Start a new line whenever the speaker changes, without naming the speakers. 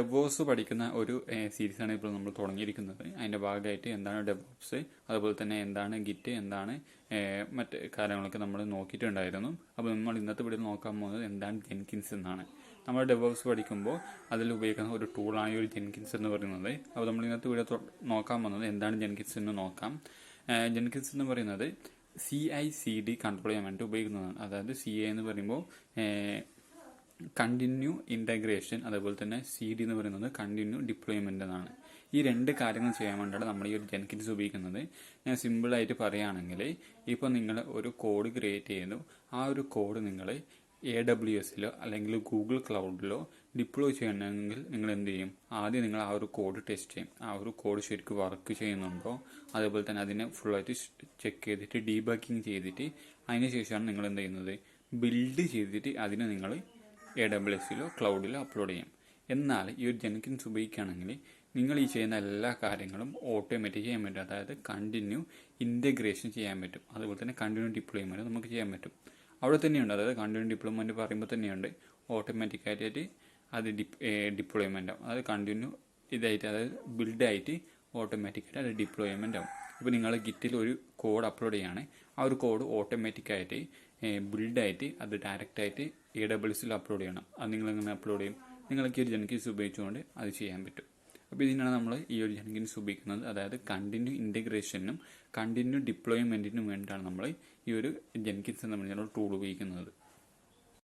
DevOps പഠിക്കുന്ന ഒരു സീരീസാണ് ഇപ്പോൾ നമ്മൾ തുടങ്ങിയിരിക്കുന്നത്. അതിൻ്റെ ഭാഗമായിട്ട് എന്താണ് ഡെവോപ്സ്, അതുപോലെ തന്നെ എന്താണ് ഗിറ്റ്, എന്താണ് മറ്റ് കാര്യങ്ങളൊക്കെ നമ്മൾ നോക്കിയിട്ടുണ്ടായിരുന്നു. അപ്പോൾ നമ്മൾ ഇന്നത്തെ വീഡിയോ നോക്കാൻ പോകുന്നത് എന്താണ് ജെൻകിൻസ് എന്നാണ്. നമ്മൾ ഡെവോപ്സ് പഠിക്കുമ്പോൾ അതിൽ ഉപയോഗിക്കുന്ന ഒരു ടൂളാണ് ഒരു ജെൻകിൻസ് എന്ന് പറയുന്നത്. അപ്പോൾ നമ്മൾ ഇന്നത്തെ വീഡിയോ നോക്കാൻ പോകുന്നത് എന്താണ് ജെൻകിൻസ് എന്ന് നോക്കാം. ജെൻകിൻസ് എന്ന് പറയുന്നത് CI/CD കൺട്രോൾ ചെയ്യാൻ വേണ്ടി ഉപയോഗിക്കുന്നതാണ്. അതായത് CI എന്ന് പറയുമ്പോൾ കണ്ടിന്യൂ ഇൻ്റഗ്രേഷൻ, അതേപോലെ തന്നെ CD എന്ന് പറയുന്നത് കണ്ടിന്യൂ ഡിപ്ലോയ്മെൻ്റ് എന്നാണ്. ഈ രണ്ട് കാര്യങ്ങൾ ചെയ്യാൻ വേണ്ടിയാണ് നമ്മൾ ഈ ഒരു ജെൻകിൻസ് ഉപയോഗിക്കുന്നത്. ഞാൻ സിമ്പിളായിട്ട് പറയുകയാണെങ്കിൽ, ഇപ്പോൾ നിങ്ങൾ ഒരു കോഡ് ക്രിയേറ്റ് ചെയ്തു, ആ ഒരു കോഡ് നിങ്ങൾ AWSലോ അല്ലെങ്കിൽ ഗൂഗിൾ ക്ലൗഡിലോ ഡിപ്ലോയ് ചെയ്യണമെങ്കിൽ നിങ്ങൾ എന്ത് ചെയ്യും? ആദ്യം നിങ്ങൾ ആ ഒരു കോഡ് ടെസ്റ്റ് ചെയ്യും. ആ ഒരു കോഡ് ശരിക്കും വർക്ക് ചെയ്യുന്നുണ്ടോ, അതേപോലെ തന്നെ അതിനെ ഫുള്ളായിട്ട് ചെക്ക് ചെയ്തിട്ട് ഡീബഗിങ് ചെയ്തിട്ട് അതിന് ശേഷമാണ് നിങ്ങൾ എന്ത് ചെയ്യുന്നത്? ബിൽഡ് ചെയ്തിട്ട് അതിനെ നിങ്ങൾ AWSലോ ക്ലൗഡിലോ അപ്ലോഡ് ചെയ്യും. എന്നാൽ ഈ ഒരു ജെൻകിൻസ് ഉപയോഗിക്കുകയാണെങ്കിൽ നിങ്ങൾ ഈ ചെയ്യുന്ന എല്ലാ കാര്യങ്ങളും ഓട്ടോമാറ്റിക് ചെയ്യാൻ പറ്റും. അതായത് കണ്ടിന്യൂ ഇൻ്റഗ്രേഷൻ ചെയ്യാൻ പറ്റും, അതുപോലെ തന്നെ കണ്ടിന്യൂ ഡിപ്ലോയ്മെൻറ്റ് നമുക്ക് ചെയ്യാൻ പറ്റും. അവിടെ തന്നെയുണ്ട്. അതായത് കണ്ടിന്യൂ ഡിപ്ലോയ്മെൻറ്റ് പറയുമ്പോൾ തന്നെയുണ്ട് ഓട്ടോമാറ്റിക്കായിട്ട് അത് ഡിപ്ലോയ്മെൻ്റ് ആവും. അത് കണ്ടിന്യൂ ഇതായിട്ട്, അതായത് ബിൽഡായിട്ട് ഓട്ടോമാറ്റിക്കായിട്ട് അത് ഡിപ്ലോയ്മെൻ്റ് ആവും. ഇപ്പോൾ നിങ്ങൾ ഗിറ്റിൽ ഒരു കോഡ് അപ്ലോഡ് ചെയ്യുകയാണ്, ആ ഒരു കോഡ് ഓട്ടോമാറ്റിക്കായിട്ട് ബിൽഡായിട്ട് അത് ഡയറക്റ്റായിട്ട് AWSൽ അപ്ലോഡ് ചെയ്യണം. അത് നിങ്ങളെങ്ങനെ അപ്ലോഡ് ചെയ്യും? നിങ്ങൾക്ക് ഒരു ജെൻകിൻസ് ഉപയോഗിച്ചുകൊണ്ട് അത് ചെയ്യാൻ പറ്റും. അപ്പോൾ ഇതിനാണ് നമ്മൾ ഈ ഒരു ജെൻകിൻസ് ഉപയോഗിക്കുന്നത്. അതായത് കണ്ടിന്യൂ ഇൻ്റഗ്രേഷനും കണ്ടിന്യൂ ഡിപ്ലോയ്മെൻറ്റിനും വേണ്ടിയിട്ടാണ് നമ്മൾ ഈ ഒരു ജെൻകിൻസ് എന്ന് പറഞ്ഞ ടൂൾ ഉപയോഗിക്കുന്നത്.